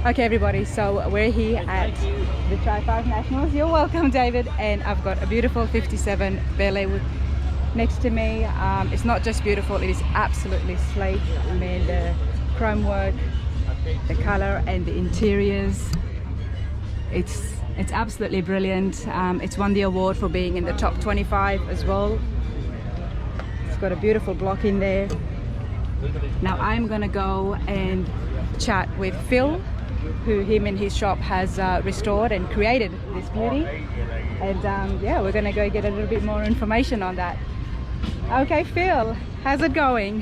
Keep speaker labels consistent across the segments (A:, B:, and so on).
A: Okay, everybody, so we're here at the Tri-5 Nationals. You're welcome, David. And I've got a beautiful 57 Bel Air next to me. It's not just beautiful, it is absolutely slate. I mean, the chrome work, the color and the interiors, it's absolutely brilliant. It's won the award for being in the top 25 as well. It's got a beautiful block in there. Now I'm gonna go and chat with Phil, who him and his shop has restored and created this beauty. And yeah, we're gonna go get a little bit more information on that. Okay, Phil, how's it going?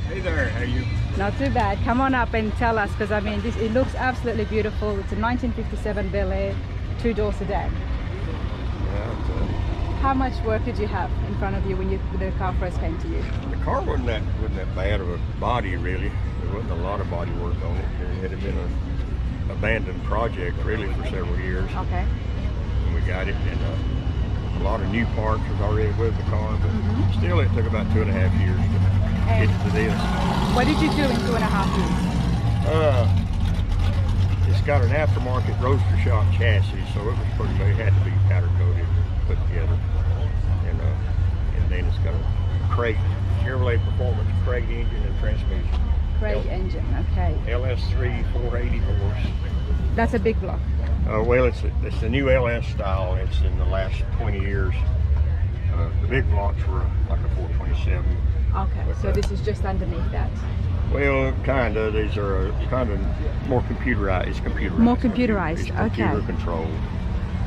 B: Hey there, how are you?
A: Not too bad. Come on up and tell us, because I mean, it looks absolutely beautiful. It's a 1957 Bel Air, two-door sedan.
B: Yeah,
A: How much work did you have in front of you when the car first came to you?
B: the car wasn't that bad of a body, really. There wasn't a lot of body work on it. It had been an abandoned project, really, for several years.
A: Okay.
B: And we got it, and a lot of new parts was already with the car, but still it took about 2.5 years to get to this.
A: What did you do in 2.5 years?
B: It's got an aftermarket roadster shop chassis, so it was pretty much had to be powder coated, put together, and then it's got a crate, Chevrolet Performance crate engine and transmission.
A: Crate engine, okay.
B: LS3 480 horse.
A: That's a big block.
B: Well, it's the new LS style. It's in the last 20 years. The big blocks were like a 427.
A: Okay, so this is just underneath that.
B: Well, kind of. These are kind of more computerized.
A: More computerized,
B: It's computer
A: okay.
B: controlled.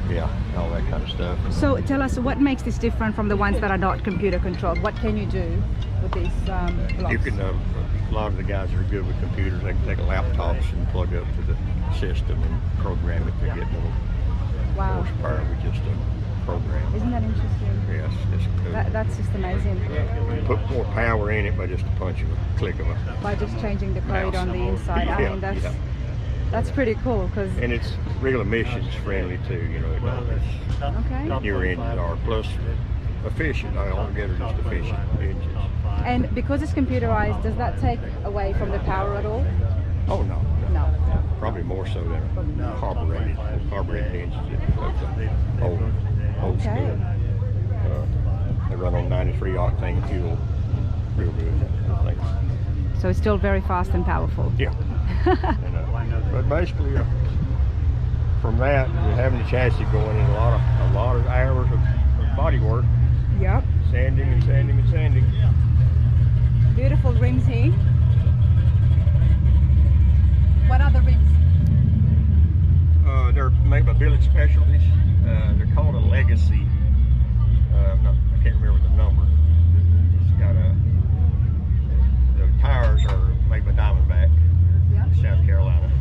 B: Yeah, all that kind of stuff.
A: So tell us, what makes this different from the ones that are not computer controlled? What can you do with these blocks?
B: You can. A lot of the guys that are good with computers, they can take laptops and plug up to the system and program it to get more horsepower with just a program.
A: Isn't that interesting?
B: Yes, it's good.
A: That's just amazing.
B: You put more power in it by just a punch of a click of a
A: By just changing the code
B: mouse.
A: on the inside. I mean, that's pretty cool, because
B: And it's real emissions friendly too, you know.
A: okay.
B: Newer engines are, plus efficient, altogether just efficient engines.
A: And because it's computerized, does that take away from the power at all?
B: Oh no,
A: No.
B: probably more so than a carbureted engines. Old
A: Okay.
B: school. They run on 93 octane fuel, real good. I think.
A: So it's still very fast and powerful.
B: Yeah. But basically, from that, having the chassis going in a lot of hours of body work.
A: Yep.
B: Sanding and sanding and sanding.
A: Beautiful rims here. What are the rims?
B: They're made by Billet Specialties. They're called a Legacy. I can't remember the number. It's got the tires are made by Diamondback, South Carolina.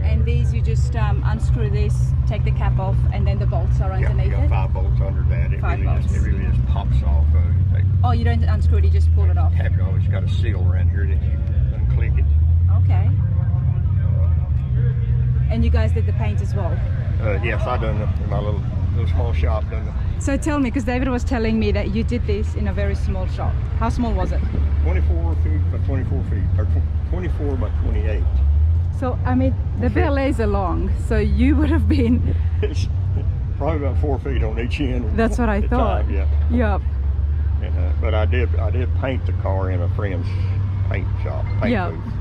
A: And these, you just unscrew this, take the cap off, and then the bolts are underneath
B: you got
A: it?
B: 5 bolts under that. It really just pops off.
A: Oh, you don't unscrew it, you just pull it off?
B: Have it on. It's got a seal around here that you unclick it.
A: Okay. And you guys did the paint as well?
B: Yes, I done it in my little small shop. Done it.
A: So tell me, because David was telling me that you did this in a very small shop. How small was it?
B: 24 feet by 24 feet, or 24 by 28.
A: So, I mean, the Bel Airs are long, so you would have been...
B: It's probably about 4 feet on each end.
A: That's what I thought.
B: Yeah.
A: Yep.
B: And, but I did paint the car in a friend's paint shop, paint booth.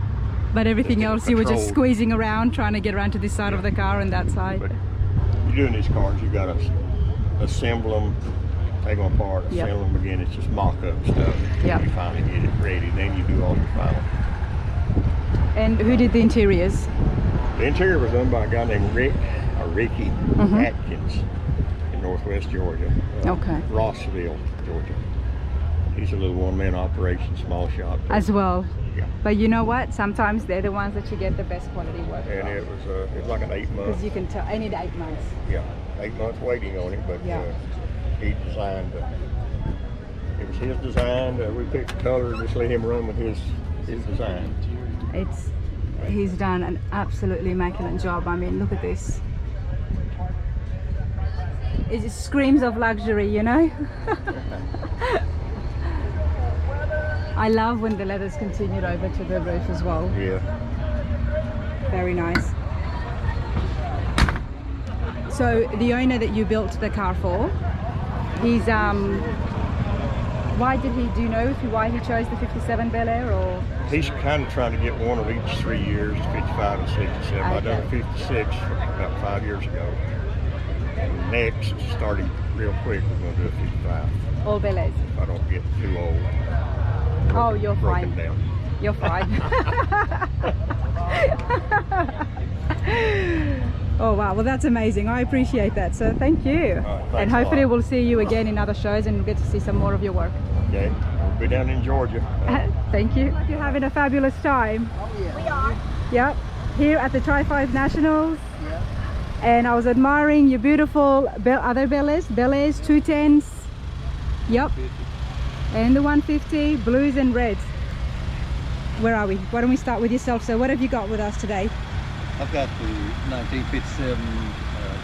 A: But everything else you were just
B: Controlled.
A: squeezing around, trying to get around to this side of the car and that side.
B: But you're doing these cars, you got to assemble them, take them apart, assemble them again. It's just mock-up stuff.
A: Yep.
B: You finally get it ready, then you do all your final.
A: And who did the interiors?
B: The interior was done by a guy named Ricky Atkins in northwest Georgia.
A: Okay.
B: Rossville, Georgia. He's a little one-man operation, small shop.
A: As well.
B: Yeah.
A: But you know what? Sometimes they're the ones that you get the best quality work
B: And it was like an 8-month.
A: Because you can tell, I need 8 months.
B: Yeah, 8 months waiting on it, but he designed. It was his design. We picked the color and just let him run with his design.
A: He's done an absolutely immaculate job. I mean, look at this. It just screams of luxury, you know. I love when the leathers continued over to the roof as well.
B: Yeah.
A: Very nice. So the owner that you built the car for, he's why did he, do you know why he chose the 57 Bel Air, or?
B: He's kind of trying to get one of each 3 years, 55 and 67. I done a 56 about 5 years ago. And next, starting real quick, we're going to do a 55.
A: All Bel Airs.
B: If I don't get too old.
A: Oh, you're fine.
B: Down.
A: You're fine. Oh wow, well that's amazing. I appreciate that, so thank you. And hopefully we'll see you again in other shows and we'll get to see some more of your work.
B: Okay, we'll be down in Georgia.
A: Thank you. You're having a fabulous time.
C: Oh yeah. We are.
A: Yep, here at the Tri-5 Nationals.
C: Yeah.
A: And I was admiring your beautiful other Bel Airs, 210s. Yep. And the 150, blues and reds. Where are we? Why don't we start with yourself? So what have you got with us today?
D: I've got the 1957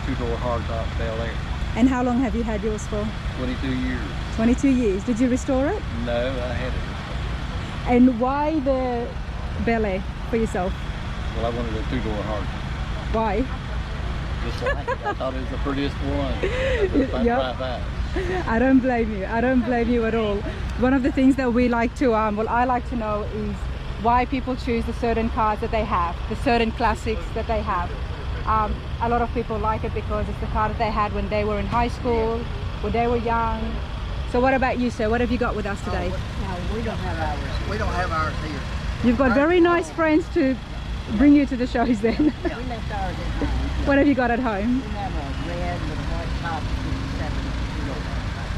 D: two-door hardtop Bel Air.
A: And how long have you had yours for?
D: 22 years.
A: 22 years. Did you restore it?
D: No, I had it.
A: And why the Bel Air for yourself?
D: Well, I wanted a two-door hardtop.
A: Why?
D: Just like it. I thought it was the prettiest one.
A: Yep. I don't blame you. I don't blame you at all. One of the things that we like to, well, I like to know is why people choose the certain cars that they have, the certain classics that they have. A lot of people like it because it's the car that they had when they were in high school, when they were young. So what about you, sir? What have you got with us today?
C: No, we don't have ours. We don't have ours here.
A: You've got very nice friends to bring you to the shows then.
C: Yeah. We left ours at home.
A: What have you got at home?
C: We have a red with a white top, 57.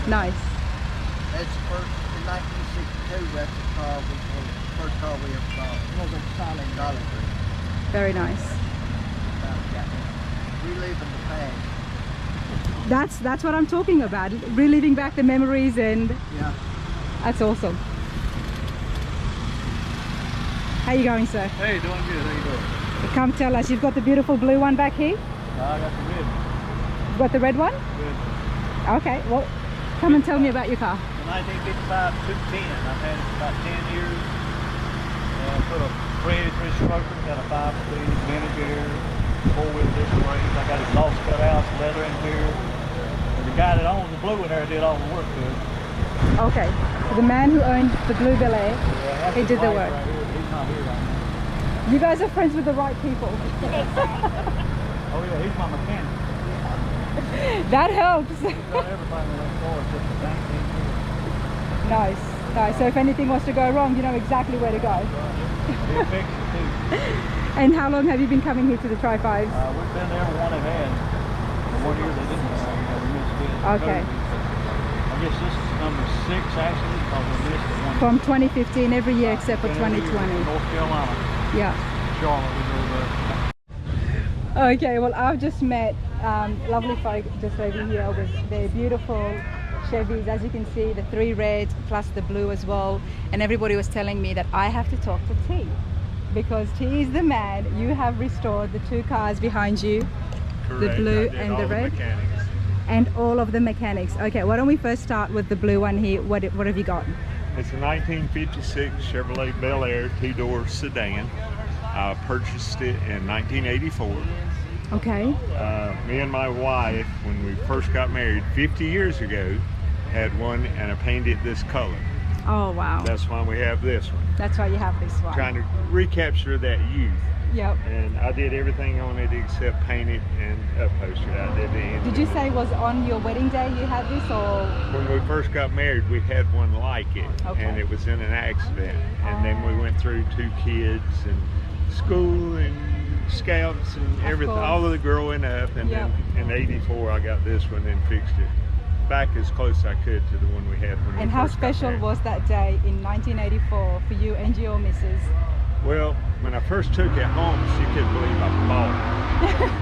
A: Nice.
C: That's the first, in 1962, that's the car we first car we ever bought. It was a solid Dollar Tree.
A: Very nice.
C: Reliving the past.
A: That's what I'm talking about. Reliving back the memories, and
C: Yeah.
A: that's awesome. How you going, sir?
D: Hey, doing good. How you doing?
A: Come tell us. You've got the beautiful blue one back here.
D: I got the red.
A: You've got the red one?
D: Good.
A: Okay, well, come and tell me about your car.
D: The 1955 210. I've had it for about 10 years. Put a Freddy 3-stroker, got a 5-speed vintage air, 4-wheel disc brakes. I got exhaust cut out, leather in here. And the guy that owns the blue in there did all the work to it.
A: Okay, so the man who owned the blue Bel Air,
D: Yeah,
A: he did the work.
D: Right here. He's not here right now.
A: You guys are friends with the right people.
D: Oh yeah, he's my mechanic.
A: That helps.
D: He's done everything with that car except the 19 years.
A: Nice, nice. So if anything was to go wrong, you know exactly where to go.
D: He'll fix it too.
A: And how long have you been coming here to the Tri-5s?
D: We've been there one and had. The 1 year they didn't have, we missed it.
A: Okay.
D: I guess this is number 6 actually, because we missed the one.
A: From 2015, every year except for
D: Been every year
A: 2020.
D: in North Carolina,
A: Yeah.
D: Charlotte, we drove up.
A: Okay, well, I've just met lovely folk just over here with their beautiful Chevys. As you can see, the 3 reds plus the blue as well. And everybody was telling me that I have to talk to T, because T is the man. You have restored the 2 cars behind you.
B: Correct.
A: The blue
B: I did
A: and
B: all
A: the red.
B: Mechanics.
A: And all of the mechanics. Okay, why don't we first start with the blue one here. What have you got?
E: It's a 1956 Chevrolet Bel Air 2-door sedan. I purchased it in 1984.
A: Okay.
E: Me and my wife, when we first got married 50 years ago, had one, and I painted this color.
A: Oh wow.
E: That's why we have this one.
A: That's why you have this one.
E: Trying to recapture that youth.
A: Yep.
E: And I did everything on it except paint it and upholster it. I did the engine.
A: Did you say it was on your wedding day you had this, or?
E: When we first got married, we had one like it,
A: Okay.
E: and it was in an accident. And then we went through 2 kids and school and scouts and everything,
A: course.
E: all of the growing up. And
A: Yep.
E: then in '84, I got this one and fixed it back as close as I could to the one we had when
A: And
E: we
A: how
E: first got
A: special
E: married.
A: was that day in 1984 for you and your missus?
E: Well, when I first took it home, she couldn't believe I bought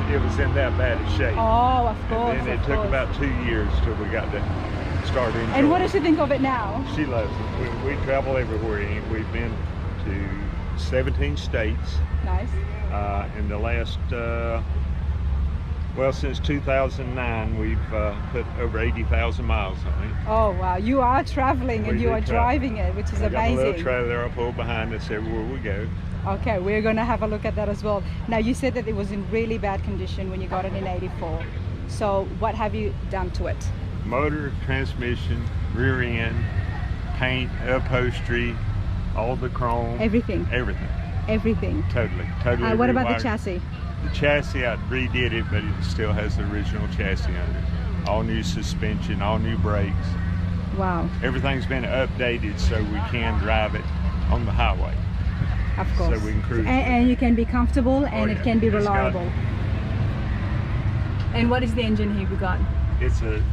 E: it. It was in that bad a shape.
A: Oh, of course.
E: And then it
A: of
E: took
A: course.
E: about 2 years till we got to start enjoying
A: And what
E: it.
A: does she think of it now?
E: She loves it. We travel everywhere. We've been to 17 states
A: Nice.
E: in the last, well, since 2009, we've put over 80,000 miles on it.
A: Oh wow, you are traveling and
E: We
A: you
E: do
A: are
E: travel.
A: driving it, which is
E: I got a little
A: amazing.
E: trailer I pull behind us everywhere we go.
A: Okay, we're gonna have a look at that as well. Now you said that it was in really bad condition when you got it in '84. So what have you done to it?
E: Motor, transmission, rear end, paint, upholstery, all the chrome.
A: Everything.
E: Everything.
A: Everything.
E: Totally.
A: What about the
E: rewired.
A: chassis?
E: The chassis, I redid it, but it still has the original chassis on it. All new suspension, all new brakes.
A: Wow.
E: Everything's been updated so we can drive it on the highway.
A: Of course.
E: So we can cruise.
A: And you can be comfortable and it
E: yeah.
A: can be
E: It's got-
A: reliable. And what is the engine here we got?
E: It's a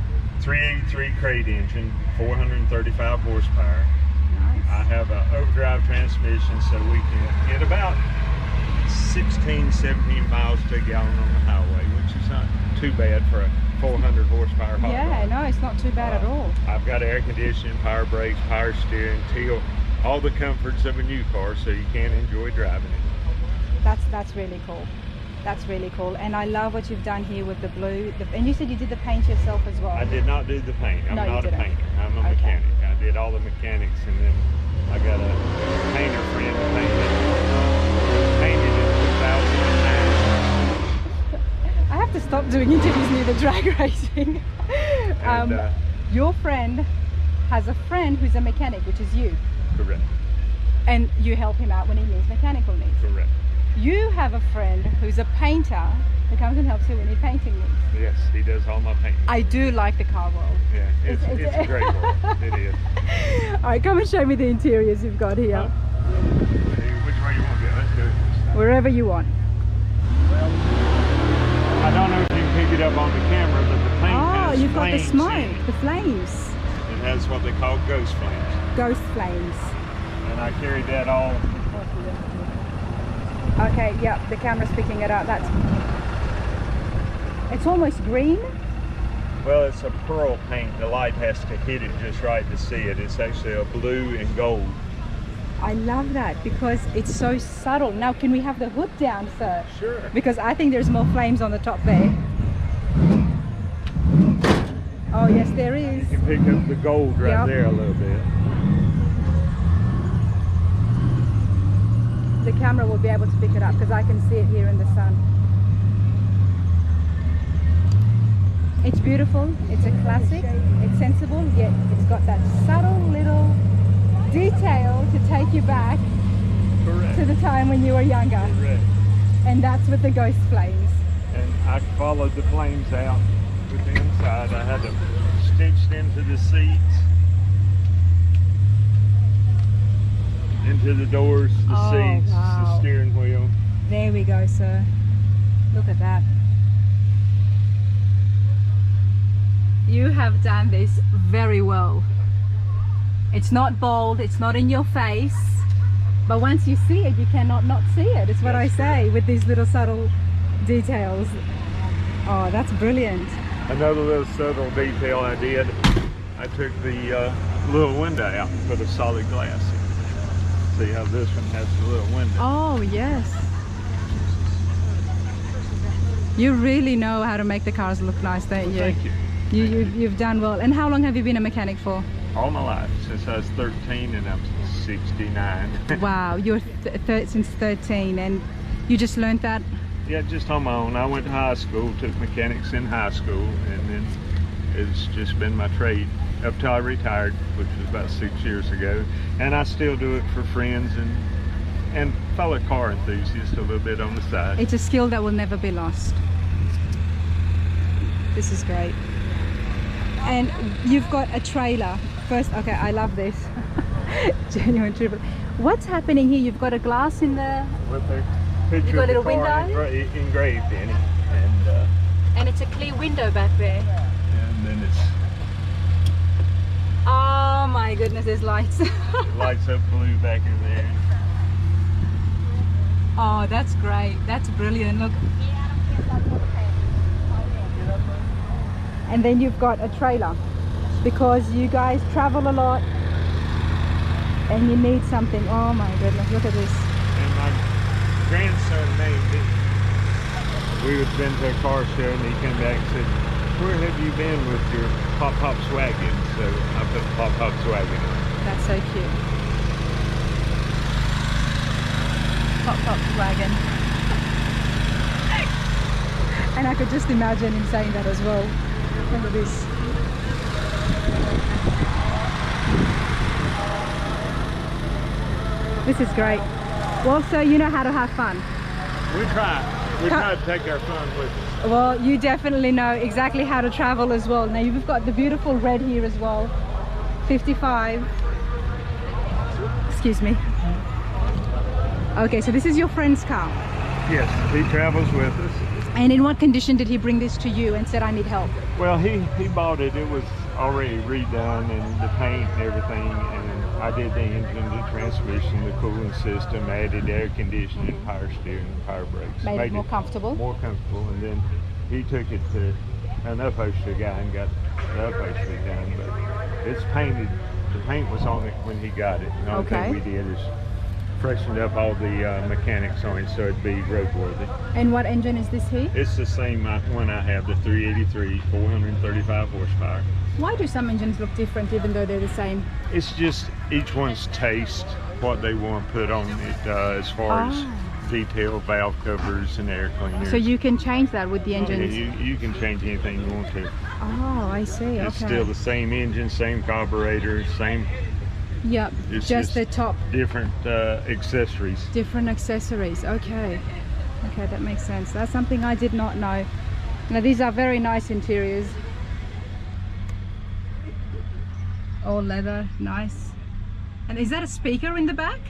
E: 383 crate engine, 435 horsepower.
A: Nice.
E: I have an overdrive transmission so we can get about 16, 17 miles to a gallon on the highway, which is not too bad for a 400 horsepower hot
A: Yeah,
E: rod.
A: no, it's not too bad at all.
E: I've got air conditioning, power brakes, power steering, tilt, all the comforts of a new car so you can enjoy driving it.
A: That's really cool. That's really cool. And I love what you've done here with the blue. And you said you did the paint yourself as well.
E: I did not do the paint. I'm
A: No, you
E: not a
A: didn't.
E: painter. I'm a
A: Okay.
E: mechanic. I did all the mechanics and then I got a painter friend to paint it. Painted in 2009.
A: I have to stop doing interviews near the drag racing.
E: And,
A: Your friend has a friend who's a mechanic, which is you.
E: correct.
A: And you help him out when he needs mechanical needs.
E: Correct.
A: You have a friend who's a painter who comes and helps you when you're painting needs.
E: Yes, he does all my painting.
A: I do like the car world.
E: Yeah, it's a great world. It is.
A: All right, come and show me the interiors you've got here.
E: Which way you want to go? Let's go this side.
A: Wherever you want.
E: I don't know if you can pick it up on the camera, but the paint
A: Oh,
E: has
A: you've got the
E: flames in
A: smoke,
E: it.
A: the flames.
E: It has what they call ghost flames.
A: Ghost flames.
E: And I carried that all.
A: Okay, yeah, the camera's picking it up. It's almost green.
E: Well, it's a pearl paint. The light has to hit it just right to see it. It's actually a blue and gold.
A: I love that because it's so subtle. Now, can we have the hood down, sir?
E: Sure.
A: Because I think there's more flames on the top there. Oh, yes, there is.
E: You can pick up the gold right
A: Yep.
E: there a little bit.
A: The camera will be able to pick it up because I can see it here in the sun. It's beautiful, it's a classic, it's sensible, yet it's got that subtle little detail to take you back
E: Correct.
A: to the time when you were younger.
E: Correct.
A: And that's with the ghost flames.
E: And I followed the flames out with the inside. I had them stitched into the seats, into the doors, the
A: Oh,
E: seats,
A: wow.
E: the steering wheel.
A: There we go, sir. Look at that. You have done this very well. It's not bold, it's not in your face, but once you see it, you cannot not see it. It's what I
E: That's
A: say with these little subtle details. Oh, that's brilliant.
E: Another little subtle detail I did, I took the little window out and put a solid glass in. See how this one has the little window.
A: Oh, yes. You really know how to make the cars look nice, don't you?
E: Thank you.
A: You've done well. And how long have you been a mechanic for?
E: All my life, since I was 13 and I'm 69.
A: Wow, you're since 13 and you just learned that?
E: Yeah, just on my own. I went to high school, took mechanics in high school, and then it's just been my trade up till I retired, which was about 6 years ago. And I still do it for friends and fellow car enthusiasts a little bit on the side.
A: It's a skill that will never be lost. This is great. And you've got a trailer. First, okay, I love this. Genuine triple. What's happening here? You've got a glass in the...
E: With a picture
A: You got a
E: of the
A: little
E: car
A: window?
E: engraved in it.
A: And it's a clear window back there.
E: And then it's
A: Oh my goodness, there's lights.
E: lights up blue back in there.
A: Oh, that's great. That's brilliant. Look. And then you've got a trailer because you guys travel a lot and you need something. Oh my goodness, look at this.
E: And my grandson named it. We had been to a car show and he came back and said, "Where have you been with your Pop Pop's wagon?" So I put Pop Pop's wagon on.
A: That's so cute. top wagon. And I could just imagine him saying that as well. Look at this. This is great. Well, so you know how to have fun.
E: We try to take our fun with us.
A: Well, you definitely know exactly how to travel as well. Now you've got the beautiful red here as well. 55. Excuse me. Okay, so this is your friend's car.
E: Yes, he travels with us.
A: And in what condition did he bring this to you and said, I need help?
E: Well, he bought it. It was already redone, and the paint and everything, and I did the engine, the transmission, the cooling system, added air conditioning, power steering, power brakes.
A: Made it more comfortable?
E: More comfortable, and then he took it to an upholstery guy and got the upholstery done, but it's painted. The paint was on it when he got it. The only thing we did is freshened up all the mechanics on it so it'd be roadworthy.
A: And what engine is this here?
E: It's the same one I have, the 383, 435 horsepower.
A: Why do some engines look different even though they're the same?
E: It's just each one's taste, what they want to put on it as far as detail, valve covers and air cleaners.
A: So you can change that with the engines?
E: Yeah, you can change anything you want to.
A: Oh, I see.
E: It's
A: okay.
E: still the same engine, same carburetor, same.
A: Yep,
E: It's
A: just the top.
E: Different accessories.
A: Different accessories, okay. Okay, that makes sense. That's something I did not know. Now these are very nice interiors. All leather, nice. And is that a speaker in the back?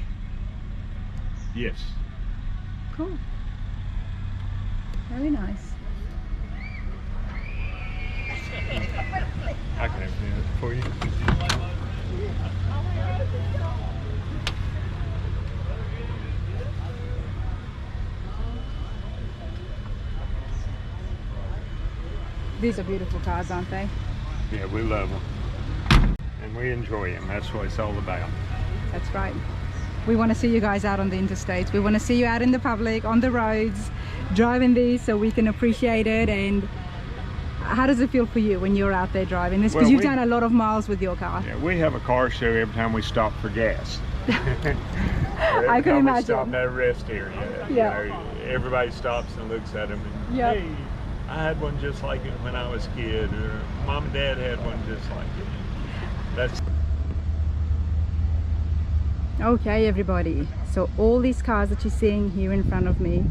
E: Yes.
A: Cool. Very nice.
E: I can open it for you.
A: These are beautiful cars, aren't they?
E: Yeah, we love them. And we enjoy them. That's what it's all about.
A: That's right. We want to see you guys out on the interstates. We want to see you out in the public, on the roads, driving these so we can appreciate it. And how does it feel for you when you're out there driving this? Because you've done a lot of miles with your car.
E: Yeah, we have a car show every time we stop for gas.
A: I can imagine.
E: We stop at a rest area.
A: Yeah.
E: You know, everybody stops and looks at them and,
A: Yep.
E: hey, I had one just like it when I was a kid, or mom and dad had one just like it. That's
A: Okay, everybody, so all these cars that you're seeing here in front of me,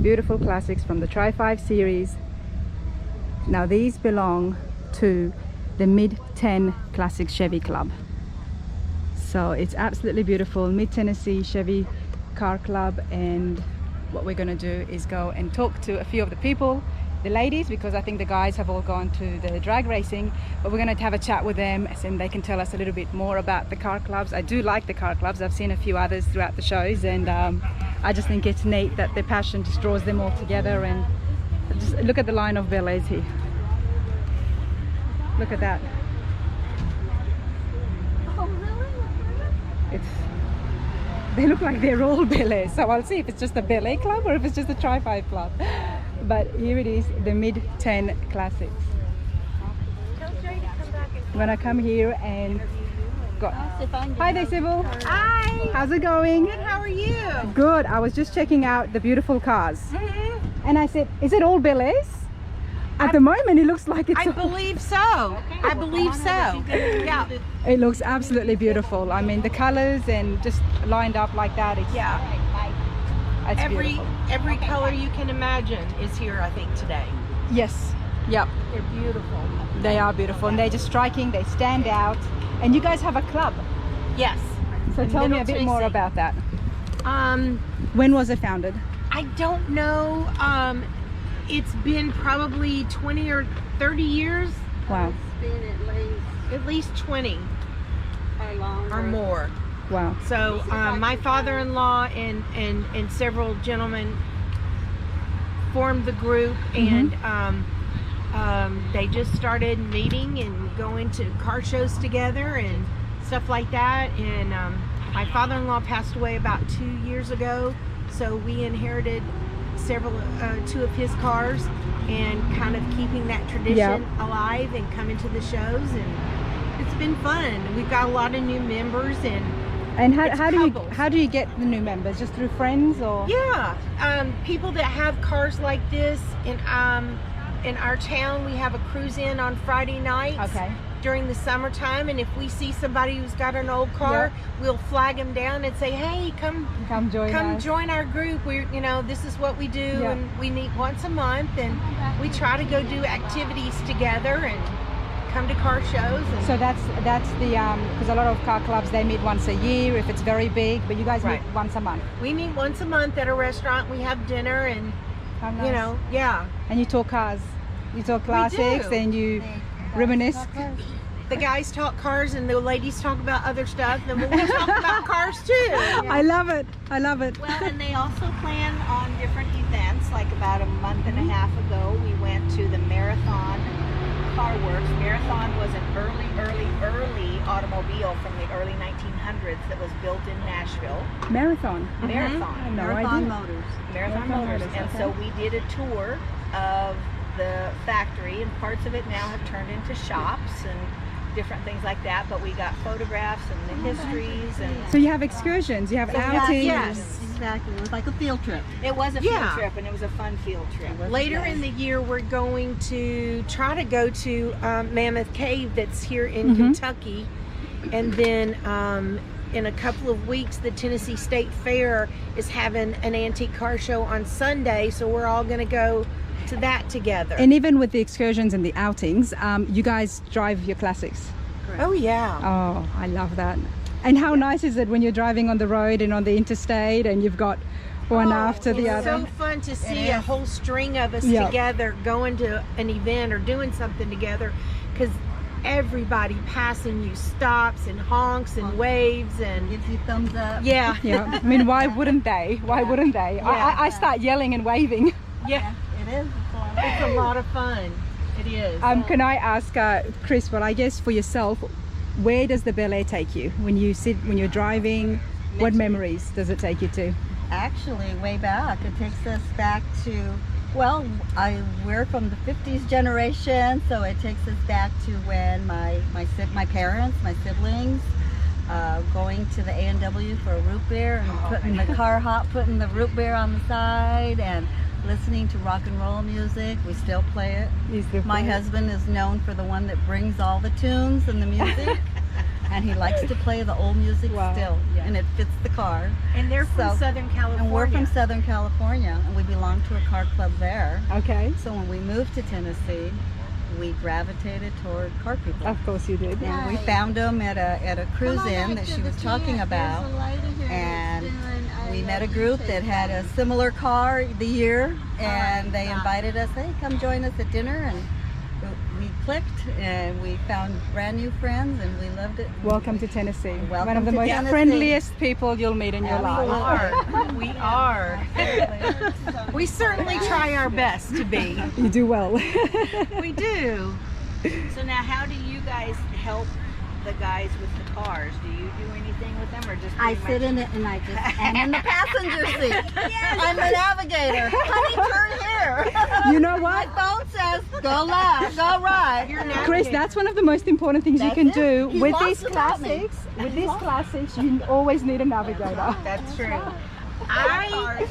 A: beautiful classics from the Tri-5 series. Now these belong to the Mid-10 Classic Chevy Club. So it's absolutely beautiful, Mid-Tennessee Chevy Car Club. And what we're going to do is go and talk to a few of the people, the ladies, because I think the guys have all gone to the drag racing, but we're going to have a chat with them and they can tell us a little bit more about the car clubs. I do like the car clubs. I've seen a few others throughout the shows, and I just think it's neat that the passion just draws them all together. And just look at the line of ballets here. Look at that.
F: Oh, really?
A: They look like they're all ballets, so I'll see if it's just a ballet club or if it's just a Tri-5 club. But here it is, the Mid-10 Classics. I'm gonna come here and go. Hi there, Sybil.
F: Hi.
A: How's it going?
F: Good. How are you?
A: Good. I was just checking out the beautiful cars, and I said, "Is it all ballets?" At the moment, it looks like it's.
F: I believe so. I believe so. Yeah.
A: It looks absolutely beautiful. I mean, the colors and just lined up like that. It's,
F: Yeah.
A: it's beautiful.
F: Every color you can imagine is here, I think, today.
A: Yes. Yep.
F: They're beautiful.
A: They are beautiful, and they're just striking. They stand out. And you guys have a club.
F: Yes.
A: So
F: In
A: tell me
F: Middle
A: a bit more
F: Tennessee.
A: about that.
F: Um,
A: When was it founded?
F: I don't know. It's been probably 20 or 30 years.
A: Wow.
F: At least 20 or more.
A: Wow.
F: So my father-in-law and several gentlemen formed the group, and they just started meeting and going to car shows together and stuff like that. And my father-in-law passed away about 2 years ago, so we inherited two of his cars, and kind of keeping that tradition alive and coming to the shows, and it's been fun. We've got a lot of new members, and
A: And
F: It's couples.
A: how do you get the new members? Just through friends or?
F: Yeah, people that have cars like this in our town, we have a cruise in on Friday nights.
A: Okay.
F: During the summertime, and if we see somebody who's got an old car, we'll flag them down and say, "Hey, come join our group. We're, this is what we do, and we meet once a month, and we try to go do activities together and come to car shows." And
A: So that's the because a lot of car clubs, they meet once a year if it's very big, but you guys meet once a month.
F: we meet once a month at a restaurant. We have dinner, and
A: How nice.
F: and
A: you talk cars, you talk classics,
F: do.
A: and you reminisce.
F: the guys talk cars and the ladies talk about other stuff, and we talk about cars too.
A: I love it. I love it.
G: Well, and they also plan on different events. Like about a month and a half ago, we went to the Marathon Car Works. Marathon was an early automobile from the early 1900s that was built in Nashville.
A: Marathon.
G: Marathon.
A: No
C: Marathon
A: idea.
C: Motors.
G: Marathon Motors. And so we did a tour of the factory, and parts of it now have turned into shops and different things like that, but we got photographs and the histories, and
A: So you have excursions, you have outings.
F: Yes.
C: Exactly. It was like a field trip.
G: it was a field
F: Yeah.
G: trip, and it was a fun field trip.
F: Later in the year, we're going to try to go to Mammoth Cave that's here in Kentucky. And then in a couple of weeks, the Tennessee State Fair is having an antique car show on Sunday. So we're all going to go to that together.
A: And even with the excursions and the outings, you guys drive your classics.
F: Oh, yeah.
A: Oh, I love that. And how nice is it when you're driving on the road and on the interstate and you've got one after the
F: It's
A: other?
F: so fun to see a whole string of us
A: Yeah.
F: together going to an event or doing something together, because everybody passing you stops and honks and waves and
C: Gives you thumbs up.
F: yeah.
A: Yeah, I mean, why wouldn't they? Why wouldn't they? I start yelling and waving.
F: Yeah.
C: It is.
F: It's a lot of fun. It is.
A: Can I ask Chris, well, I guess for yourself, where does the Bel Air take you when you're driving? What memories does it take you to?
C: Actually, way back. It takes us back to, well, we're from the 50s generation, so it takes us back to when my parents, my siblings, going to the A&W for a root beer and putting the car hop, putting the root beer on the side and listening to rock and roll music. We still play it. My husband is known for the one that brings all the tunes and the music. And he likes to play the old music still, and it fits the car.
F: And they're from Southern California.
C: And we're from Southern California, and we belong to a car club there.
A: Okay.
C: So when we moved to Tennessee, we gravitated toward car people.
A: Of course you did.
C: And we found them at a cruise in that she was talking about, and we met a group that had a similar car the year, and they invited us, hey, come join us at dinner, and we clicked, and we found brand new friends, and we loved it.
A: Welcome to Tennessee.
C: Welcome
A: One of the
C: to
A: most
C: Tennessee.
A: friendliest people you'll meet in your life.
F: We are. We certainly try our best to be.
A: You do well.
F: We do.
G: So now, how do you guys help the guys with the cars? Do you do anything with them, or just
C: I
G: pretty
C: sit
G: much-
C: in it, and I just am in the passenger seat. I'm the navigator. Honey, turn here.
A: You know what?
C: My phone says go left, go right.
A: Chris, that's one of the most important things you
C: That's
A: can
C: it.
A: do
C: He's
A: with
C: lost
A: these
C: without me.
A: classics. With these classics, you always need a navigator.
F: That's true. I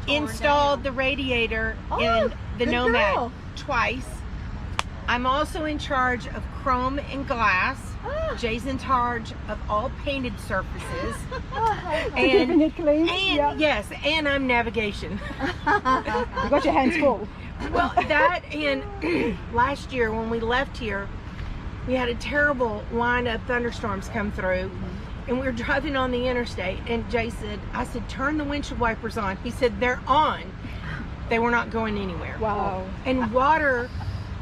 F: installed the radiator in the
C: good
F: Nomad
C: girl.
F: twice. I'm also in charge of chrome and glass. Jay's in charge of all painted surfaces.
A: Keeping it clean.
F: And yes, and I'm navigation.
A: You got your hands full.
F: Well, that and last year when we left here, we had a terrible line of thunderstorms come through, and we were driving on the interstate, and Jay said, I said, turn the windshield wipers on. He said, they're on. They were not going anywhere.
A: Wow.
F: And water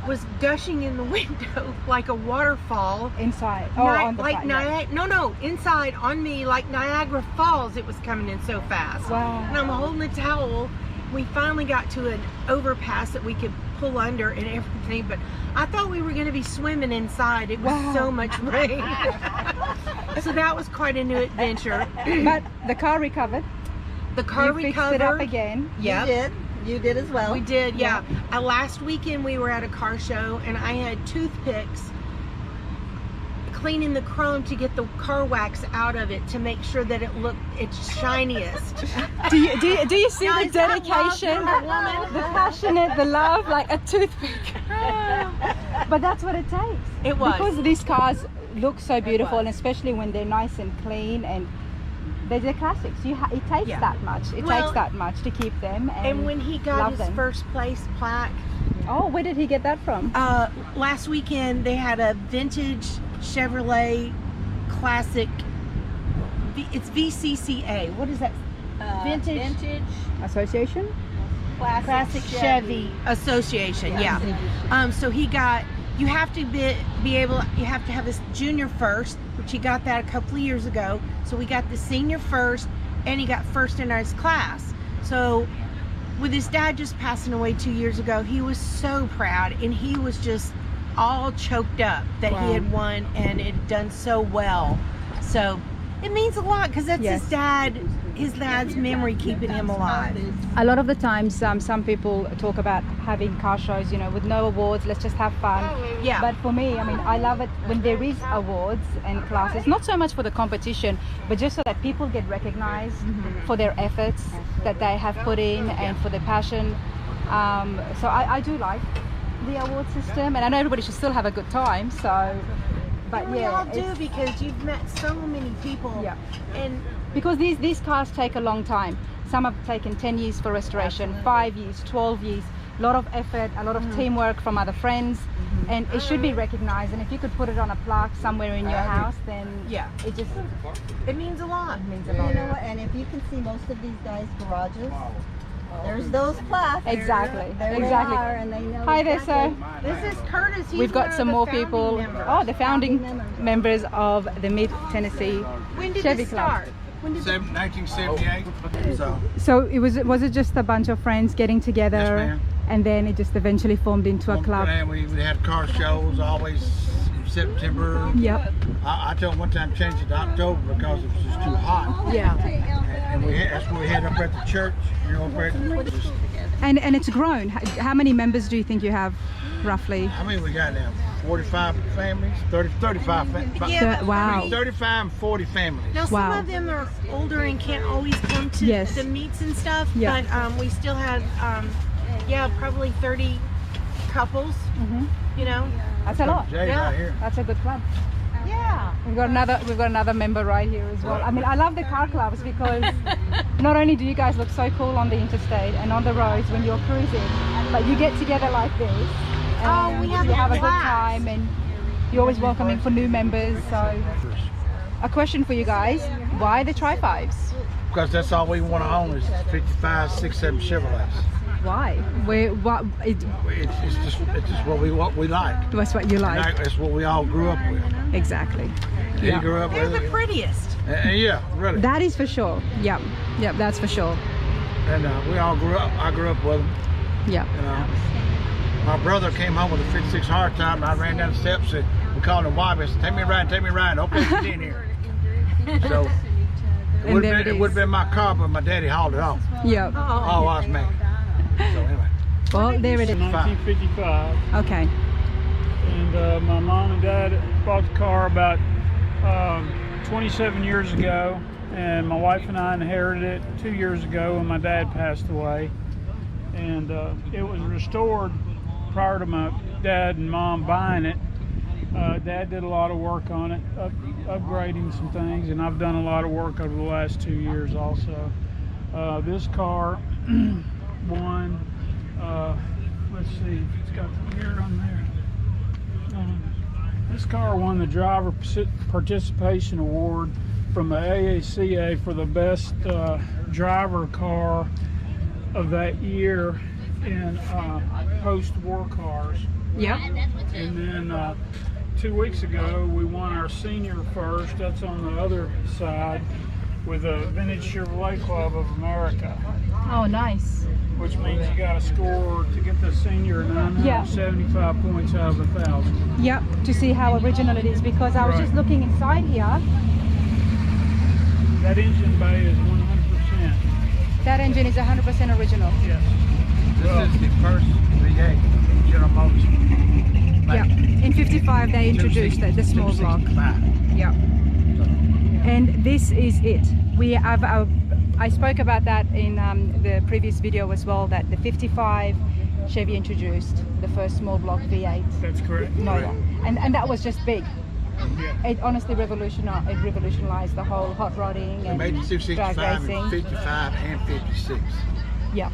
F: was gushing in the window like a waterfall.
A: Inside. Oh, on the
F: like
A: side. Yeah.
F: no, inside on me like Niagara Falls. It was coming in so fast.
A: Wow.
F: And I'm holding a towel. We finally got to an overpass that we could pull under and everything, but I thought we were going to be swimming inside. It was so much rain. So that was quite a new adventure.
A: But the car recovered.
F: The car
A: You fixed
F: recovered.
A: it up again.
F: Yep.
C: You did as well.
F: We did, yeah. Last weekend we were at a car show, and I had toothpicks cleaning the chrome to get the car wax out of it to make sure that it looked its shiniest.
A: Do you see
F: Now,
A: the
F: is that love,
A: dedication,
F: Wonder Woman?
A: the passionate, the love, like a toothpick? But that's what it takes.
F: It was.
A: Because these cars look so beautiful, and especially when they're nice and clean, and they're classics. It takes
F: Yeah.
A: that much. It
F: Well,
A: takes that much to keep them.
F: And when he got
A: love
F: his
A: them.
F: first place plaque,
A: Oh, where did he get that from?
F: last weekend they had a vintage Chevrolet classic. It's VCCA. What is that? Vintage
A: Association?
F: Classic Chevy Association. Yeah. So he got. You have to be able. You have to have this junior first, which he got that a couple of years ago. So we got the senior first, and he got first in his class. So with his dad just passing away 2 years ago, he was so proud, and he was just all choked up that
A: Wow.
F: he had won and it had done so well. So it means a lot because that's
A: Yes.
F: his dad's memory keeping him alive.
A: A lot of the times, some people talk about having car shows, with no awards, let's just have fun.
F: Yeah.
A: But for me, I mean, I love it when there is awards and classes, not so much for the competition, but just so that people get recognized for their efforts that they have put in and for their passion. So I do like the award system, and I know everybody should still have a good time. So, but
F: And we
A: yeah,
F: all do
A: it's-
F: because you've met so many people.
A: Yeah.
F: And
A: because these cars take a long time. Some have taken 10 years for restoration, 5 years, 12 years, a lot of effort, a lot of teamwork from other friends, and it should be recognized. And if you could put it on a plaque somewhere in your house, then
F: Yeah.
A: it just
F: it means a lot.
A: means a
C: You
A: lot.
C: know what? And if you can see most of these guys' garages, there's those plaques.
A: Exactly,
C: There
A: exactly.
C: they are, and they know
A: Hi there,
C: exactly.
A: sir.
F: This is Curtis. He's
A: We've
F: one
A: got
F: of
A: some
F: the
A: more
F: founding
A: people.
F: members.
A: Oh, the founding
C: Founding
A: members of the Mid Tennessee
F: When did
A: Chevy
F: this
A: Club.
F: start? When did
H: 1978. So,
A: So was it just a bunch of friends getting together,
H: Yes, ma'am.
A: and then it just eventually formed into a club?
H: and we had car shows always in September.
A: Yep.
H: I told them one time change it to October because it was just too hot.
A: Yeah.
H: And that's where we had up at the church. Up at
A: And it's grown. How many members do you think you have, roughly?
H: how many we got now? 45 families, 35 families.
F: Yeah,
A: Wow.
H: 35 and 40 families.
F: Now some
A: Wow.
F: of them are older and can't always come to
A: Yes.
F: the meets and stuff,
A: Yeah.
F: but we still have probably 30 couples.
A: Mhm. That's a lot.
H: Jay
F: Yeah.
H: right here.
A: That's a good club.
F: Yeah.
A: We've got another member right here as well. I mean, I love the car clubs because not only do you guys look so cool on the interstate and on the roads when you're cruising, but you get together like this.
F: Oh,
A: and
F: we have
A: you
F: a
A: have a good
F: blast.
A: time, and you're always welcoming for new members. So, a question for you guys: why the Tri-5s?
H: Because that's all we want to own is 55, 67 Chevrolets.
A: Why? What?
H: It's just what we like.
A: That's what you
H: And
A: like.
H: that's what we all grew up with.
A: Exactly.
H: And
A: Yeah.
H: you grew up
F: They're
H: with
F: the
H: it.
F: prettiest.
H: And yeah, really.
A: That is for sure. Yep. Yep. That's for sure.
H: And we all grew up. I grew up with them.
A: Yep.
H: You know, my brother came home with a 56 hard time, and I ran down the steps. And we called him Bobby. I said, "Take me riding. Hope they get in here." So
A: And
H: it
A: there it
H: would have
A: is.
H: been my car, but my daddy hauled it off.
A: Yep.
H: Oh, I was mad. So anyway,
A: Well, there it is.
D: 1955,
A: Okay.
D: and my mom and dad bought the car about 27 years ago, and my wife and I inherited it 2 years ago when my dad passed away, and it was restored prior to my dad and mom buying it. Dad did a lot of work on it, upgrading some things, and I've done a lot of work over the last 2 years also. This car won, let's see, it's got the year on there. This car won the Driver Participation Award from the AACA for the best driver car of that year in post-war cars.
A: Yep.
D: And then 2 weeks ago, we won our senior first. That's on the other side with the Vintage Chevrolet Club of America,
A: Oh, nice.
D: which means you got to score to get the senior 975 points out of 1,000.
A: Yep. To see how original it is, because I was
D: Right.
A: just looking inside here.
D: That engine bay is 100%.
A: That engine is 100% original.
D: Yes.
H: this is the first V8 General Motors
A: Yeah. In 55 they introduced the small block.
H: 265.
A: Yeah. And this is it. We have our, I spoke about that in the previous video as well, that the 55 Chevy introduced the first small block V8
D: That's correct.
A: motor, and that was just big.
D: Yeah.
A: It honestly revolutionized the whole hot rodding
H: They
A: and
H: made the
A: drag
H: 265
A: racing.
H: and 55 and 56.
A: Yeah.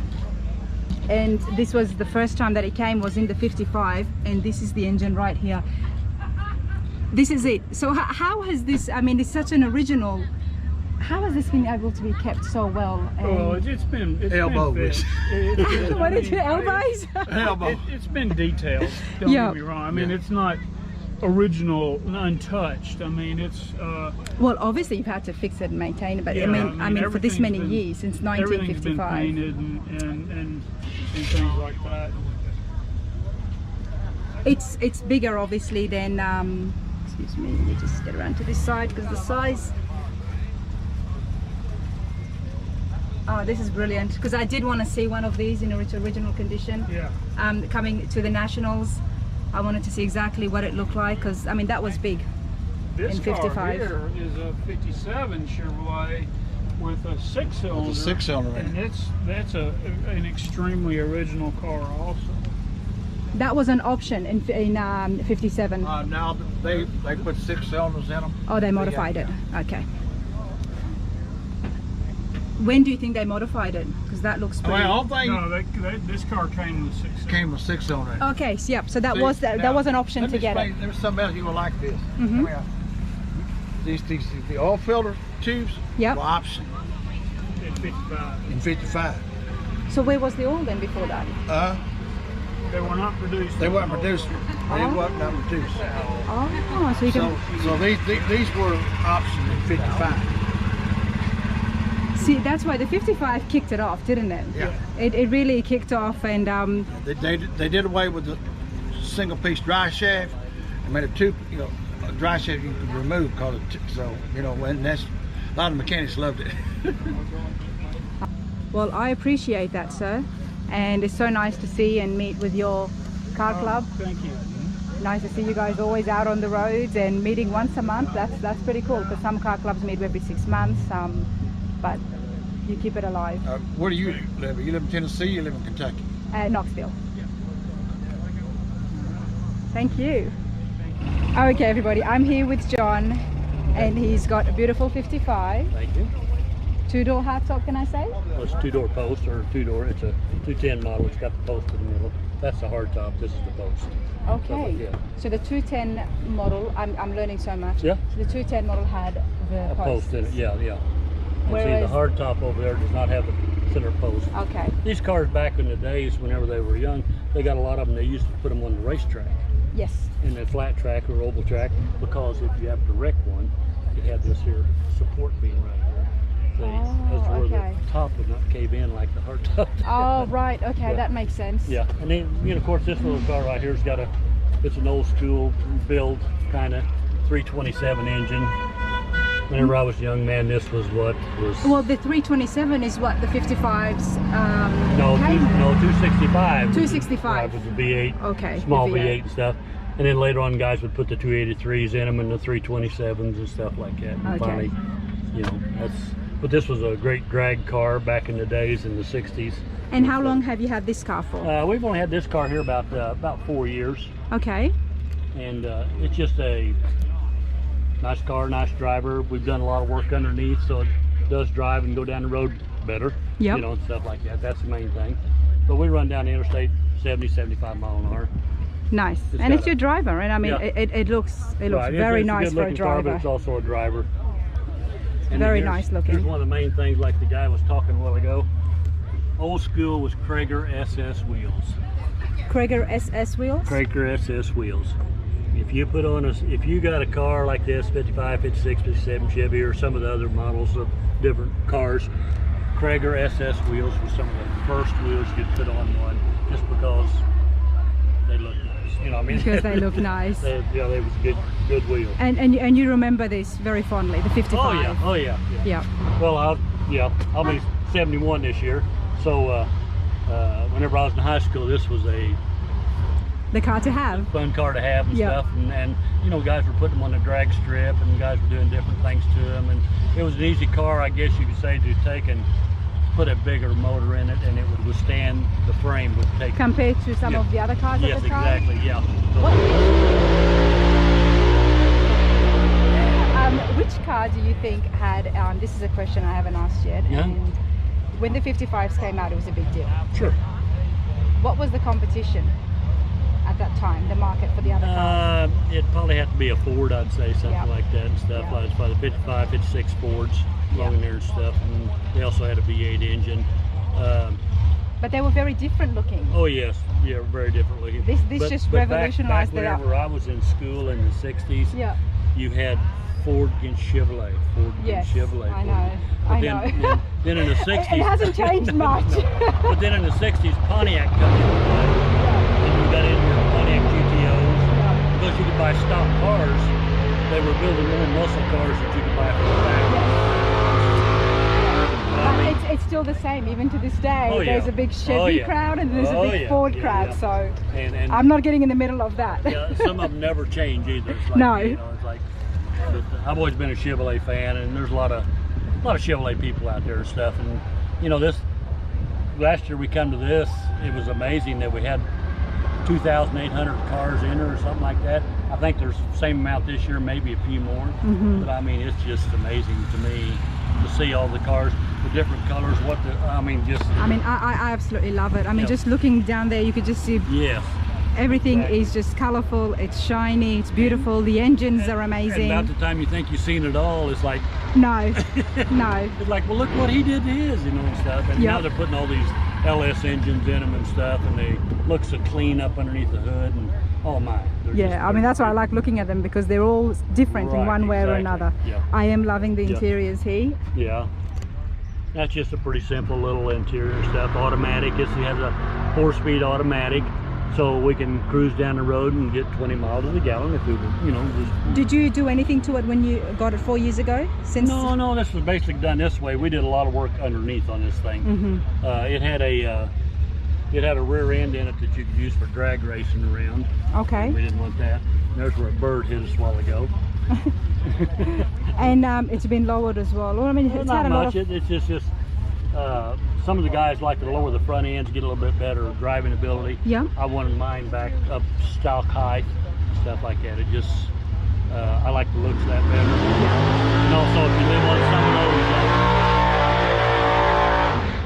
A: And this was the first time that it came was in the 55, and this is the engine right here. This is it. So how has this, I mean, it's such an original, how has this been able to be kept so well?
D: Well, it's been
H: Elbow
D: been
H: grease.
D: fixed.
A: What did you, elbows?
H: Elbow.
D: It's been detailed. Don't
A: Yeah.
D: get me wrong. I mean,
H: Yeah.
D: it's not original, untouched. I mean, it's
A: Well, obviously you've had to fix it and maintain it, but
D: Yeah,
A: I mean for this many
D: everything's been-
A: years, since
D: everything's been
A: 1955.
D: painted and things like that.
A: It's bigger obviously than excuse me, let me just get around to this side because the size. Oh, this is brilliant, because I did want to see one of these in its original condition.
D: Yeah.
A: Coming to the Nationals, I wanted to see exactly what it looked like, because I mean that was big.
D: This
A: In
D: car
A: 55.
D: here is a 57 Chevrolet with a 6-cylinder.
H: With a 6-cylinder in
D: and that's an extremely original car also.
A: That was an option in 57.
H: Now they put 6 cylinders in them.
A: Oh, they modified it. Okay. When do you think they modified it? Because that looks pretty.
H: Well, all thing
D: No, this car came with 6
H: came with 6 cylinders.
A: Okay, so yep. So that
H: See,
A: was that
H: now,
A: was an option
H: let
A: to
H: me
A: get it.
H: explain, There's something else you will like this.
A: Mhm.
H: The oil filter tubes
A: Yep.
H: were option
D: in 55.
H: in 55.
A: So where was the oil then before that?
D: They were not produced.
H: They weren't produced. They
A: Oh.
H: weren't not produced.
A: Oh, so you can
H: So these were option in 55.
A: see. That's why the 55 kicked it off, didn't it?
H: Yeah.
A: It really kicked off, and
H: They did away with the single piece dry shaft and made a dry shaft you could remove because and that's a lot of mechanics loved it.
A: well, I appreciate that, sir, and it's so nice to see and meet with your car club.
D: Thank you.
A: Nice to see you guys always out on the roads and meeting once a month. That's pretty cool, because some car clubs meet every 6 months, but you keep it alive.
H: Where do you live? You live in Tennessee, you live in Kentucky?
A: Knoxville. Thank you. Okay, everybody, I'm here with John, and he's got a beautiful 55.
I: Thank you.
A: Two-door hardtop, can I say?
I: Well, it's a two-door post, or two-door. It's a 210 model. It's got the post in the middle. That's the hard top. This is the post.
A: Okay.
I: Yeah.
A: So the 210 model, I'm learning so much.
I: Yeah.
A: So the 210 model had the
I: A post in it. Yeah, yeah. And see,
A: Whereas-
I: the hard top over there does not have the center post.
A: Okay.
I: These cars back in the days, whenever they were young, they got a lot of them. They used to put them on the racetrack,
A: Yes.
I: in the flat track or oval track, because if you have to wreck one, you have this here support beam right here.
A: Oh,
I: That's where
A: okay.
I: the top would not cave in like the hard top.
A: Oh, right. Okay,
I: Yeah.
A: that makes sense.
I: Yeah, and then of course this little car right here's got it's an old school build kind of 327 engine. Whenever I was a young man, this was what was
A: Well, the 327 is what the 55s.
I: no,
A: came with.
I: 265.
A: 265.
I: With the V8,
A: Okay.
I: small
A: the
I: V8 and stuff. And then later on, guys would put the 283s in them and the 327s and stuff like that. And
A: Okay.
I: finally, but this was a great drag car back in the days in the 60s.
A: And how long have you had this car for?
I: We've only had this car here about 4 years.
A: Okay.
I: And it's just a nice car, nice driver. We've done a lot of work underneath, so it does drive and go down the road better.
A: Yep.
I: And stuff like that. That's the main thing. But we run down the interstate 70, 75 mile an hour.
A: Nice.
I: It's
A: And
I: got
A: it's your driver, and I mean,
I: Yeah.
A: it looks
I: Right,
A: very
I: it's
A: nice
I: a
A: for a
I: good-looking car, but
A: driver.
I: it's also a driver. And
A: Very
I: here's-
A: nice looking.
I: Here's one of the main things, like the guy was talking a while ago. Old school was Krager SS wheels.
A: Krager SS wheels.
I: Krager SS wheels. If you if you got a car like this, 55, 56, 57 Chevy, or some of the other models of different cars, Krager SS wheels were some of the first wheels you'd put on one, just because they look nice. You know what I mean?
A: Because they look nice.
I: they was a good wheel.
A: And you remember this very fondly, the 55.
I: Oh yeah.
A: Yeah.
I: Well, I'll be 71 this year. So whenever I was in high school, this was a
A: the car to have.
I: Fun car to have and
A: Yeah.
I: stuff, and you know, guys were putting them on the drag strip, and guys were doing different things to them, and it was an easy car, I guess you could say, to take and put a bigger motor in it, and it would withstand the frame would take.
A: Compared to some
I: Yeah.
A: of the other cars
I: Yes,
A: at the time?
I: exactly. Yeah.
A: Which car do you think had, this is a question I haven't asked yet,
I: Yeah.
A: and when the 55s came out, it was a big deal.
I: Sure.
A: What was the competition at that time, the market for the other cars?
I: It'd probably have to be a Ford, I'd say, something
A: Yeah.
I: like that and stuff.
A: Yeah.
I: Like it's probably 55, 56 Fords along
A: Yeah.
I: there and stuff. And they also had a V8 engine.
A: But they were very different looking.
I: Oh yes, yeah, very different looking.
A: This just revolutionized
I: back
A: the-
I: whenever I was in school in the 60s,
A: Yeah.
I: you had Ford against Chevrolet, Ford
A: Yes,
I: against Chevrolet.
A: I know.
I: But
A: I
I: then,
A: know.
I: then in the 60s,
A: It hasn't changed
I: No,
A: much.
I: no. But then in the 60s, Pontiac come into play, and you got into your Pontiac GTOs. Because you could buy stock cars, they were building little muscle cars that you could buy from the factory. I
A: But
I: mean,
A: it's still the same, even to this day.
I: Oh, yeah.
A: There's a big Chevy
I: Oh, yeah.
A: crowd and there's
I: Oh,
A: a big
I: yeah.
A: Ford
I: Yeah,
A: crowd,
I: yeah.
A: so
I: and
A: I'm not getting in the middle of that.
I: yeah, some of them never change either. It's like,
A: No.
I: you know, it's like, but I've always been a Chevrolet fan, and there's a lot of Chevrolet people out there and stuff. And you know, this last year we come to this, it was amazing that we had 2,800 cars in there or something like that. I think there's the same amount this year, maybe a few more.
A: Mhm.
I: But I mean, it's just amazing to me to see all the cars, the different colors. I mean,
A: I absolutely love it. I mean,
I: Yeah.
A: just looking down there, you could just see
I: yes.
A: everything
I: Exactly.
A: is just colorful, it's shiny, it's beautiful, the engines are amazing.
I: And about the time you think you've seen it all, it's like,
A: No, no.
I: it's like, well, look what he did to his, you know, and stuff. And
A: Yep.
I: now they're putting all these LS engines in them and stuff, and they look so clean up underneath the hood, and oh my.
A: Yeah, I mean, that's why I like looking at them, because they're all different in
I: Right,
A: one way or
I: exactly.
A: another.
I: Yeah.
A: I am loving the
I: Yeah.
A: interiors here.
I: Yeah. That's just a pretty simple little interior stuff. Automatic. It has a 4-speed automatic, so we can cruise down the road and get 20 miles to the gallon if we were, you know, just.
A: Did you do anything to it when you got it 4 years ago? Since
I: No, this was basically done this way. We did a lot of work underneath on this thing.
A: Mhm.
I: It had a rear end in it that you could use for drag racing around.
A: Okay.
I: We didn't want that. There's where a bird hit us a while ago.
A: And it's been lowered as well. Well, I mean,
I: Well,
A: it's
I: not
A: had a lot
I: much.
A: of.
I: It's just some of the guys like to lower the front ends, get a little bit better driving ability.
A: Yeah.
I: I wanted mine back up stock height, stuff like that. It just, I like the looks of that better. And also, if you live on some of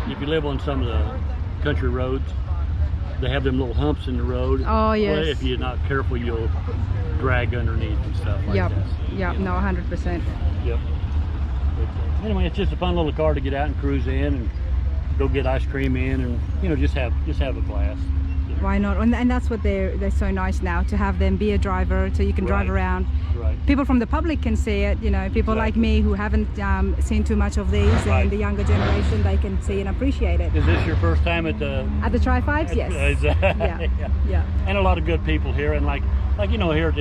I: those, if you live on some of the country roads, they have them little humps in the road.
A: Oh, yes.
I: Well, if you're not careful, you'll drag underneath and stuff like
A: Yep.
I: that.
A: Yep. No, 100%.
I: Yep. But, anyway, it's just a fun little car to get out and cruise in and go get ice cream in, and you know, just have a blast.
A: Why not? And that's what they're so nice now, to have them be a driver, so you can drive
I: Right.
A: around.
I: Right.
A: People from the public can see it, you know, people like
I: Exactly.
A: me who haven't seen too much of these,
I: Right.
A: and the younger generation, they can see and appreciate it.
I: Is this your first time at the?
A: At the Tri-Fives, yes.
I: Yeah.
A: Yeah.
I: And a lot of good people here, and like you know, here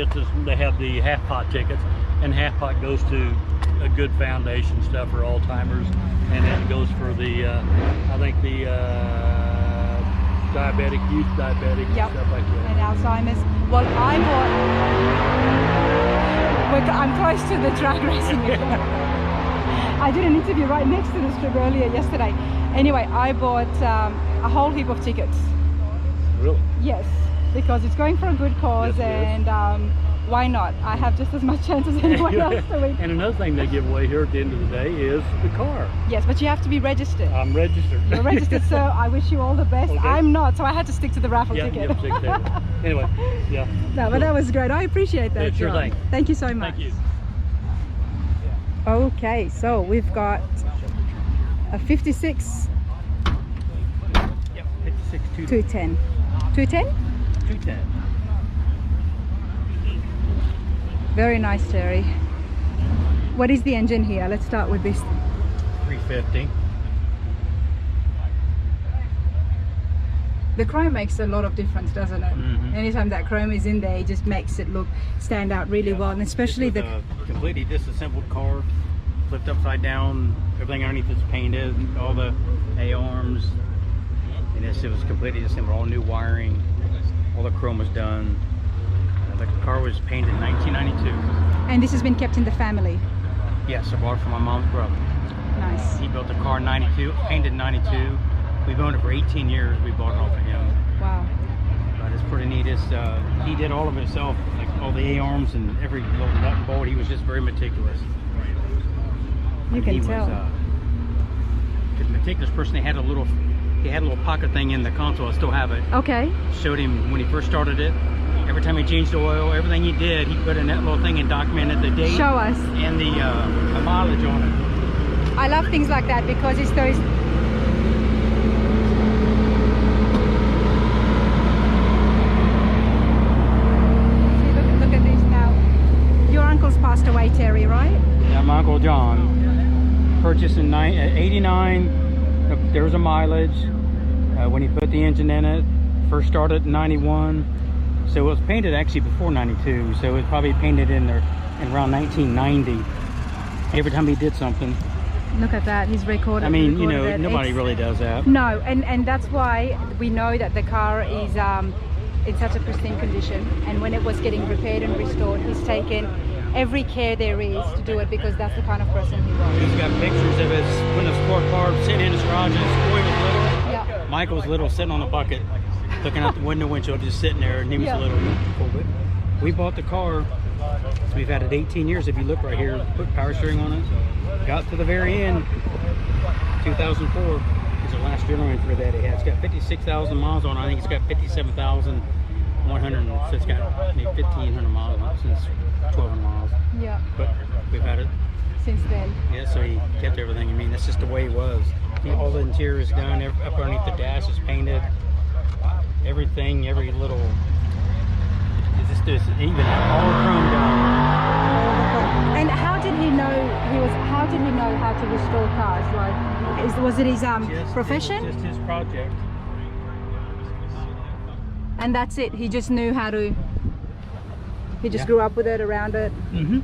I: they have the half pot tickets, and half pot goes to a good foundation stuff for Alzheimer's, and then it goes for the I think the youth diabetic and
A: Yep.
I: stuff like that.
A: And Alzheimer's. Well, I'm close to the drag racing again. I did an interview right next to the strip earlier yesterday. Anyway, I bought a whole heap of tickets.
I: Really?
A: Yes, because it's going for a good cause,
I: Yes, it is.
A: and why not? I have just as much chance as anyone else to win.
I: And another thing they give away here at the end of the day is the car.
A: Yes, but you have to be registered.
I: I'm registered.
A: You're registered, so I wish you all the best.
I: Okay.
A: I'm not, so I had to stick to the raffle
I: Yeah,
A: ticket.
I: yep, 6 days. Anyway, yeah.
A: No, but that was great. I appreciate that,
I: Yeah, sure
A: John.
I: thing.
A: Thank you so much.
I: Thank you.
A: Okay, so we've got a 56
J: Yep, 56
A: 210. 210?
J: 210.
A: Very nice, Terry. What is the engine here? Let's start with this.
J: 350.
A: The chrome makes a lot of difference, doesn't it?
J: Mhm.
A: Anytime that chrome is in there, it just makes it stand out really well, and especially
J: This
A: the
J: was a completely disassembled car, flipped upside down. Everything underneath is painted, all the A arms, and it was completely disassembled. All new wiring, All the chrome was done. The car was painted in 1992.
A: And this has been kept in the family?
J: Yes, I bought it from my mom's brother.
A: Nice.
J: He built the car in 92, painted in 92. We've owned it for 18 years. We bought it off of him.
A: Wow.
J: But it's pretty neat. He did all of it himself, like all the A-arms and every little nut and bolt. He was just very meticulous.
A: You can tell.
J: Was a meticulous person. He had a little pocket thing in the console. I still have it.
A: Okay.
J: Showed him when he first started it. Every time he changed the oil, everything he did, he put in that little thing and documented the date.
A: Show us.
J: And the mileage on it.
A: I love things like that because it's those. See, look at this now. Your uncle's passed away, Terry, right?
J: Yeah, my Uncle John. Purchased in 89. There was a mileage when he put the engine in it. First started in 91. So it was painted actually before 92. So it was probably painted in there in around 1990. Every time he did something.
A: Look at that, he's recorded.
J: I mean, you know, nobody really does that.
A: No, and that's why we know that the car is in such a pristine condition. And when it was getting repaired and restored, he's taken every care there is to do it because that's the kind of person he was.
J: He's got pictures of his when the sport car sitting in his garage. His boy was little.
A: Yeah.
J: Michael was little, sitting on the bucket, looking out the windshield, just sitting there, and he was little. But we bought the car. So we've had it 18 years. If you look right here, put power steering on it. Got to the very end. 2004 is the last journal entry that it had. It's got 56,000 miles on it. I think it's got 57,100. So it's got maybe 1,500 miles on it since 1,200 miles.
A: Yeah.
J: But we've had it
A: since then.
J: Yeah, so he kept everything. I mean, that's just the way he was. All the interior is done. Up underneath the dash is painted. Everything, every little. It's just even all chrome done.
A: And how did he know how did he know how to restore cars? Like, was it his profession?
J: Just his project.
A: And that's it. He just knew how to. He just grew up with it, around it.
J: Mm-hmm.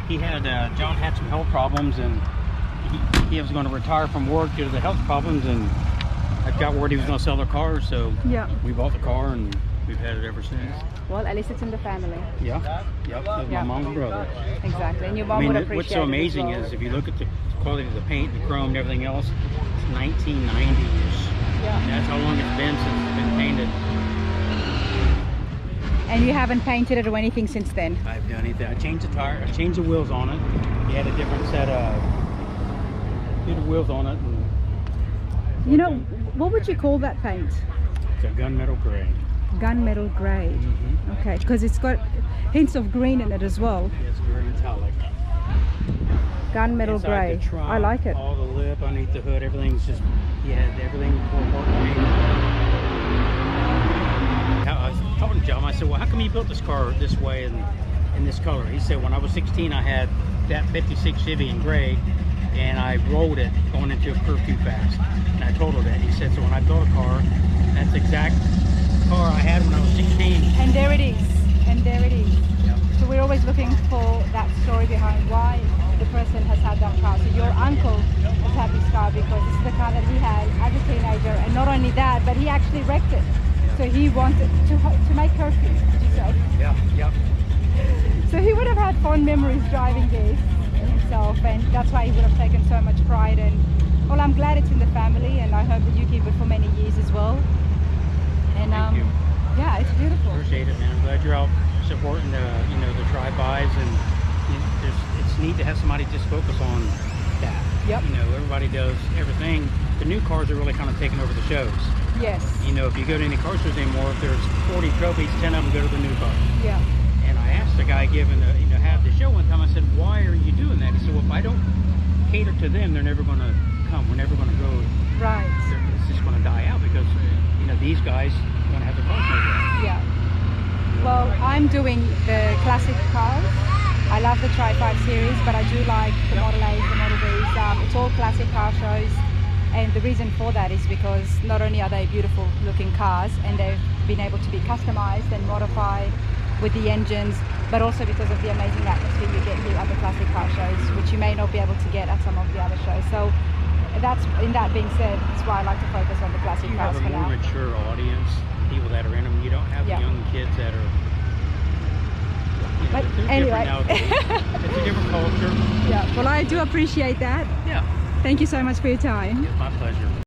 J: He had John had some health problems, and he was going to retire from work due to the health problems, and I got word he was going to sell the car, so we bought the car, and we've had it ever since.
A: Well, at least it's in the family.
J: Yeah, yep, my mom and brother.
A: Exactly, and your mom would appreciate it.
J: What's so amazing is if you look at the quality of the paint, the chrome, and everything else, it's 1990-ish.
A: Yeah.
J: That's how long it's been since it's been painted.
A: And you haven't painted it or anything since then?
J: I've done anything. I changed the tire, I changed the wheels on it. He had a different set of wheels on it. And
A: you know, what would you call that paint?
J: It's a gunmetal gray.
A: Gunmetal gray.
J: Mm-hmm.
A: Okay, because it's got hints of green in it as well.
J: It's very metallic.
A: Gunmetal gray.
J: Trunk,
A: I like it.
J: All the lip underneath the hood, everything's just, he had everything for me. I was talking to John, I said, well, how come you built this car this way and in this color? He said, when I was 16, I had that 56 Chevy in gray, and I rolled it going into a curve too fast. And I told her that. He said, so when I built a car, that's the exact car I had when I was 16.
A: And there it is. And there it is.
J: Yep.
A: So we're always looking for that story behind why the person has had that car. So your uncle has had this car because this is the car that he had as a teenager, and not only that, but he actually wrecked it. So he wanted to make curfew, did you say?
J: Yeah, yeah.
A: So he would have had fond memories driving this himself, and that's why he would have taken so much pride. And well, I'm glad it's in the family, and I hope that you keep it for many years as well. And
J: Thank you.
A: Yeah, it's beautiful.
J: Appreciate it, man. I'm glad you're out supporting the drive-bys, and it's neat to have somebody just focus on that.
A: Yep.
J: You know, everybody does everything. The new cars are really kind of taking over the shows.
A: Yes.
J: You know, if you go to any car shows anymore, if there's 40 trophies, 10 of them go to the new car.
A: Yeah.
J: And I asked the guy giving the, have the show one time, I said, why are you doing that? He said, well, if I don't cater to them, they're never going to come. We're never going to go.
A: Right.
J: It's just going to die out because, these guys want to have their cars made.
A: Yeah. Well, I'm doing the classic cars. I love the Tri-5 series, but I do like the Model A's, the Model B's. It's all classic car shows. And the reason for that is because not only are they beautiful looking cars and they've been able to be customized and modified with the engines, but also because of the amazing atmosphere you get here at the classic car shows, which you may not be able to get at some of the other shows. So that's in that being said, that's why I like to focus on the classic
J: You
A: cars
J: have a
A: for
J: more
A: now.
J: mature audience, people that are in them. You don't have
A: Yeah.
J: the young kids that are.
A: But
J: They're
A: anyway.
J: different nowadays. It's a different culture.
A: Yeah, well, I do appreciate that.
J: Yeah,
A: Thank you so much for your time.
J: it's my pleasure.